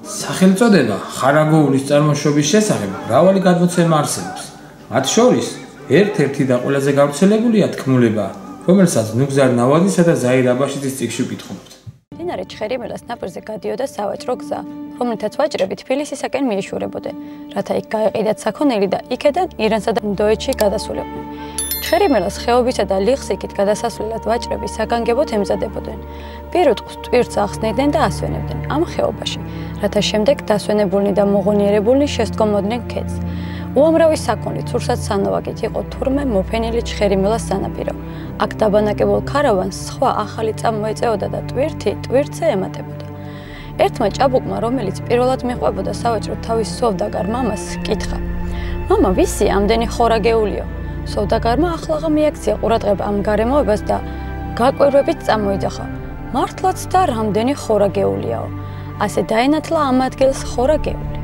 სახელწოდება ხარაგოულის წარმოშობის შესახებ მრავალი გადმოცემა არსებობს. მათ შორის ერთ-ერთი და ყველაზე გავრცელებულია თქმულება, რომელსაც ნუგზარ ნავადისა და ზაირ აბაშიძის წიგნში ვკითხულობთ. მდინარე ჩხერიმელას ნაპირზე გადიოდა სავაჭრო გზა, რომლითაც ვაჭრები თბილისისაკენ მიეშურებოდნენ, რათა იქ გაეყიდათ საქონელი და იქედან ირანსა და ინდოეთში გადასულიყვნენ. ჩხერიმელას ხეობისა და ლიხსიქით გადასასვლელად ვაჭრები საგანგებოდ ემზადებოდნენ. პირუტყვის ტვირთს ახსნიდნენ და ასვენებდნენ ამ ხეობაში, რათა შემდეგ დასვენებულნი და მოღონიერებულნი შესდგომოდნენ ქედს. უამრავი საქონლით, რუსად სანოვაგით იყო თურმე მოფენილი ჩხერიმელას სანაპირო. აქ დაბანაკებულ ქარავანს სხვა ახალი წამოეწეოდა და ტვირთი ტვირთზე ემატებოდა. ერთმა ჭაბუკმა, რომელიც პირველად მიყვებოდა სავაჭრო თავის სოვდაგარ მამას, კითხა: მამა, ვისი ამდენი ხორაგეულიო? სოვდაგარმა ახლა მიაქცია ყურადღება ამ გარემოებას და გაკვირვებით წამოიძახა: მართლაც და რამდენი ხორაგეულიაო? ასე დაენათლა ამ ადგილს ხორაგეული.